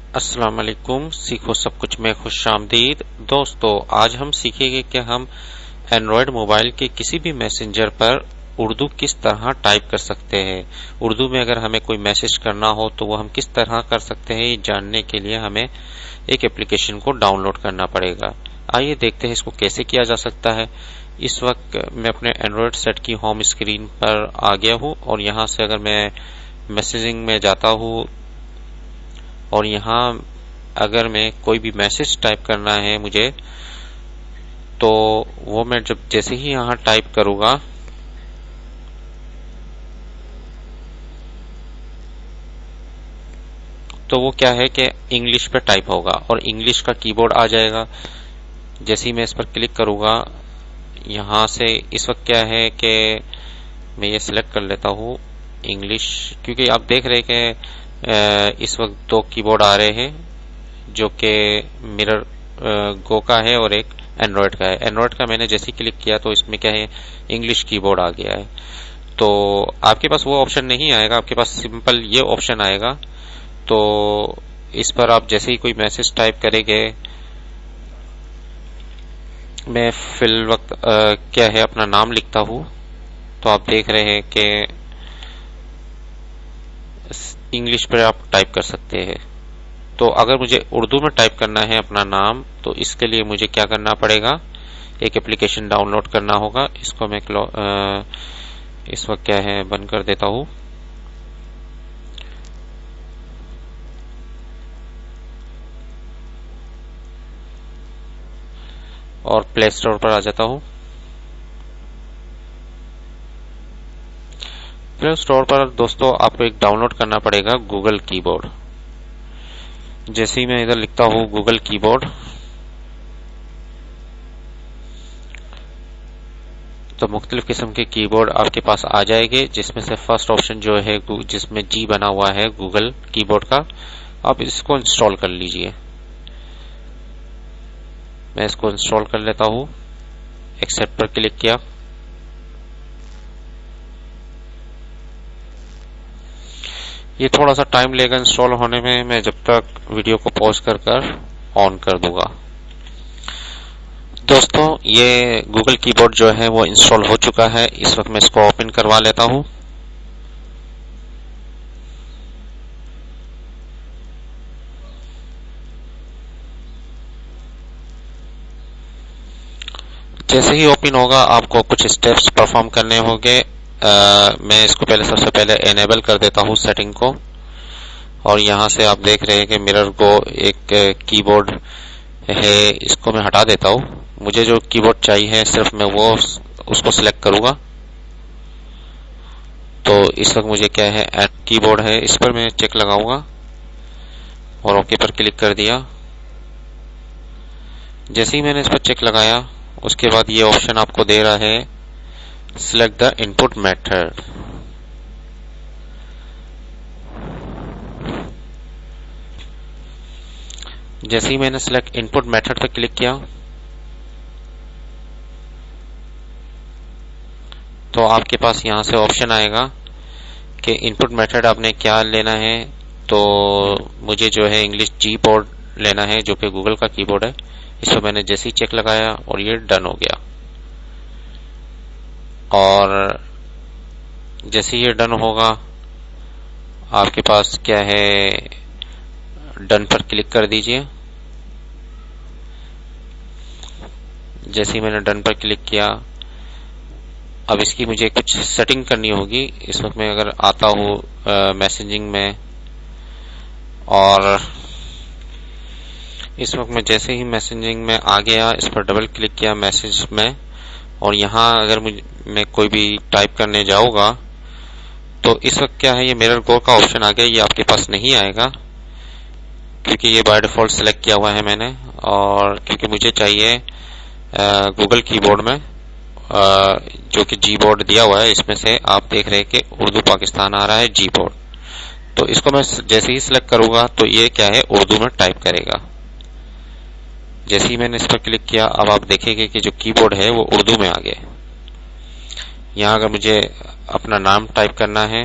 अस्सलाम वालेकुम। सीखो सब कुछ में खुशामदीद। दोस्तों, आज हम सीखेंगे कि हम एंड्रॉयड मोबाइल के किसी भी मैसेंजर पर उर्दू किस तरह टाइप कर सकते हैं। उर्दू में अगर हमें कोई मैसेज करना हो तो वो हम किस तरह कर सकते हैं, ये जानने के लिए हमें एक एप्लीकेशन को डाउनलोड करना पड़ेगा। आइए देखते हैं इसको कैसे किया जा सकता है। इस वक्त मैं अपने एंड्रॉयड सेट की होम स्क्रीन पर आ गया हूँ और यहाँ से अगर मैं मैसेजिंग में जाता हूँ और यहाँ अगर मैं कोई भी मैसेज टाइप करना है मुझे, तो वो मैं जैसे ही यहाँ टाइप करूंगा तो वो क्या है कि इंग्लिश पे टाइप होगा और इंग्लिश का कीबोर्ड आ जाएगा। जैसे ही मैं इस पर क्लिक करूंगा, यहाँ से इस वक्त क्या है कि मैं ये सिलेक्ट कर लेता हूँ इंग्लिश, क्योंकि आप देख रहे हैं कि इस वक्त दो कीबोर्ड आ रहे हैं जो कि मिरर गो का है और एक एंड्रॉयड का है। एंड्रॉयड का मैंने जैसे ही क्लिक किया तो इसमें क्या है, इंग्लिश कीबोर्ड आ गया है। तो आपके पास वो ऑप्शन नहीं आएगा, आपके पास सिंपल ये ऑप्शन आएगा। तो इस पर आप जैसे ही कोई मैसेज टाइप करेंगे, मैं फिल वक्त क्या है अपना नाम लिखता हूँ, तो आप देख रहे हैं कि इंग्लिश पर आप टाइप कर सकते हैं। तो अगर मुझे उर्दू में टाइप करना है अपना नाम, तो इसके लिए मुझे क्या करना पड़ेगा, एक एप्लीकेशन डाउनलोड करना होगा। इसको मैं इस वक्त क्या है बंद कर देता हूँ और प्ले स्टोर पर आ जाता हूँ। प्ले स्टोर पर दोस्तों आपको एक डाउनलोड करना पड़ेगा गूगल कीबोर्ड। जैसे ही मैं इधर लिखता हूँ गूगल कीबोर्ड, तो मुख्तलिफ किस्म के कीबोर्ड आपके पास आ जाएंगे, जिसमें से फर्स्ट ऑप्शन जो है जिसमें जी बना हुआ है गूगल कीबोर्ड का, आप इसको इंस्टॉल कर लीजिए। मैं इसको इंस्टॉल कर लेता हूँ, एक्सेप्ट पर क्लिक किया। ये थोड़ा सा टाइम लेगा इंस्टॉल होने में, मैं जब तक वीडियो को पॉज कर ऑन कर दूंगा। दोस्तों, ये गूगल कीबोर्ड जो है वो इंस्टॉल हो चुका है। इस वक्त मैं इसको ओपन करवा लेता हूं। जैसे ही ओपन होगा आपको कुछ स्टेप्स परफॉर्म करने होंगे। मैं इसको सबसे पहले एनेबल कर देता हूं सेटिंग को, और यहां से आप देख रहे हैं कि मिरर को एक कीबोर्ड है, इसको मैं हटा देता हूं। मुझे जो कीबोर्ड चाहिए सिर्फ मैं वो उसको सिलेक्ट करूंगा। तो इस वक्त मुझे क्या है, ऐड कीबोर्ड है, इस पर मैं चेक लगाऊंगा और ओके पर क्लिक कर दिया। जैसे ही मैंने इस पर चेक लगाया, उसके बाद ये ऑप्शन आपको दे रहा है सिलेक्ट द इनपुट मेथड। जैसे ही मैंने सिलेक्ट इनपुट मेथड पर क्लिक किया, तो आपके पास यहां से ऑप्शन आएगा कि इनपुट मेथड आपने क्या लेना है। तो मुझे जो है इंग्लिश जी बोर्ड लेना है, जो कि गूगल का कीबोर्ड है। इसको मैंने जैसे ही चेक लगाया और ये डन हो गया। और जैसे ये डन होगा, आपके पास क्या है, डन पर क्लिक कर दीजिए। जैसे ही मैंने डन पर क्लिक किया, अब इसकी मुझे कुछ सेटिंग करनी होगी। इस वक्त मैं अगर आता हूँ मैसेजिंग में, और इस वक्त मैं जैसे ही मैसेजिंग में आ गया, इस पर डबल क्लिक किया मैसेज में, और यहाँ अगर मैं कोई भी टाइप करने जाऊंगा, तो इस वक्त क्या है, ये मिरर गो का ऑप्शन आ गया। ये आपके पास नहीं आएगा क्योंकि ये बाय डिफॉल्ट सिलेक्ट किया हुआ है मैंने, और क्योंकि मुझे चाहिए गूगल कीबोर्ड में जो कि जी बोर्ड दिया हुआ है, इसमें से आप देख रहे हैं कि उर्दू पाकिस्तान आ रहा है जी बोर्ड। तो इसको मैं जैसे ही सिलेक्ट करूंगा तो ये क्या है, उर्दू में टाइप करेगा। जैसे ही मैंने इस पर क्लिक किया, अब आप देखेंगे कि जो कीबोर्ड है वो उर्दू में आ गया। यहाँ अगर मुझे अपना नाम टाइप करना है,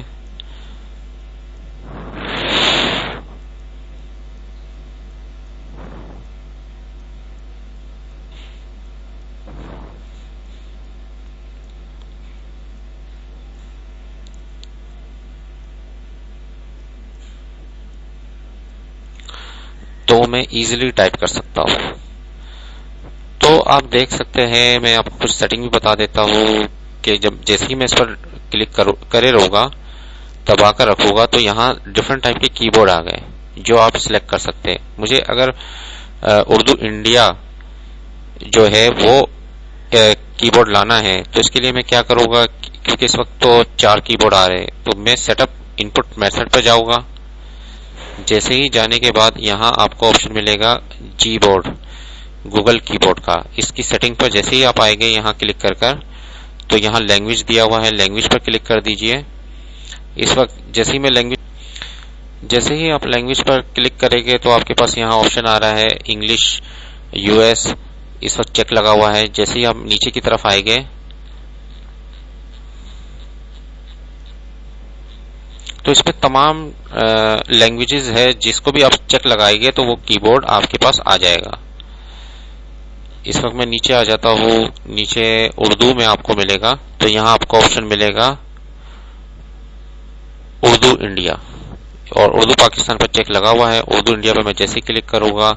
तो मैं इजीली टाइप कर सकता हूँ। तो आप देख सकते हैं, मैं आपको कुछ सेटिंग भी बता देता हूँ कि जब जैसे ही मैं इस पर क्लिक करे रहूंगा, दबाकर रखूंगा, तो यहाँ डिफरेंट टाइप के कीबोर्ड आ गए जो आप सिलेक्ट कर सकते हैं। मुझे अगर उर्दू इंडिया जो है वो कीबोर्ड लाना है, तो इसके लिए मैं क्या करूंगा, क्योंकि इस वक्त तो 4 कीबोर्ड आ रहे हैं, तो मैं सेटअप इनपुट मेथड पर जाऊंगा। जैसे ही जाने के बाद यहाँ आपको ऑप्शन मिलेगा जी बोर्ड, गूगल कीबोर्ड का। इसकी सेटिंग पर जैसे ही आप आएंगे यहाँ क्लिक कर तो यहाँ लैंग्वेज दिया हुआ है, लैंग्वेज पर क्लिक कर दीजिए। इस वक्त जैसे ही आप लैंग्वेज पर क्लिक करेंगे तो आपके पास यहाँ ऑप्शन आ रहा है इंग्लिश यूएस, इस वक्त चेक लगा हुआ है। जैसे ही आप नीचे की तरफ आएंगे तो इसमें तमाम लैंग्वेजेस है, जिसको भी आप चेक लगाएंगे तो वो कीबोर्ड आपके पास आ जाएगा। इस वक्त मैं नीचे आ जाता हूँ, नीचे उर्दू में आपको मिलेगा, तो यहाँ आपको ऑप्शन मिलेगा उर्दू इंडिया, और उर्दू पाकिस्तान पर चेक लगा हुआ है। उर्दू इंडिया पर मैं जैसे क्लिक करूंगा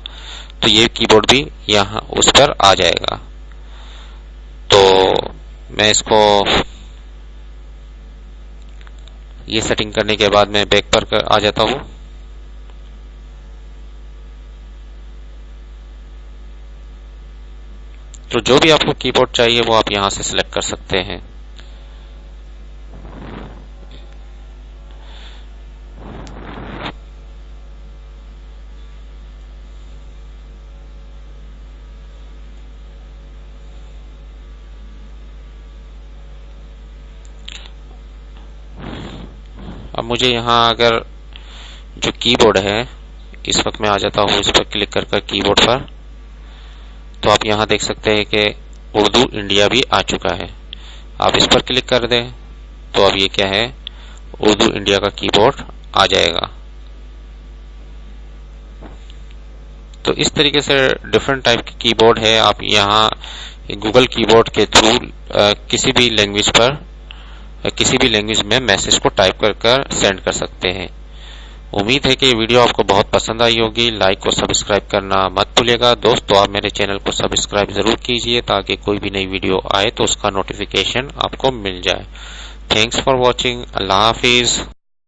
तो ये कीबोर्ड भी यहाँ उस पर आ जाएगा। तो मैं इसको ये सेटिंग करने के बाद मैं बैक पर आ जाता हूँ। तो जो भी आपको कीबोर्ड चाहिए वो आप यहां से सिलेक्ट कर सकते हैं। अब मुझे यहाँ अगर जो कीबोर्ड है, इस वक्त मैं आ जाता हूँ इस पर क्लिक कर कीबोर्ड पर, तो आप यहाँ देख सकते हैं कि उर्दू इंडिया भी आ चुका है। आप इस पर क्लिक कर दें तो अब ये क्या है, उर्दू इंडिया का कीबोर्ड आ जाएगा। तो इस तरीके से डिफरेंट टाइप के कीबोर्ड है। आप यहाँ गूगल कीबोर्ड के थ्रू किसी भी लैंग्वेज में मैसेज को टाइप कर सेंड कर सकते हैं। उम्मीद है कि ये वीडियो आपको बहुत पसंद आई होगी। लाइक और सब्सक्राइब करना मत भूलिएगा। दोस्तों, आप मेरे चैनल को सब्सक्राइब जरूर कीजिए ताकि कोई भी नई वीडियो आए तो उसका नोटिफिकेशन आपको मिल जाए। Thanks for watching. Allah Hafiz.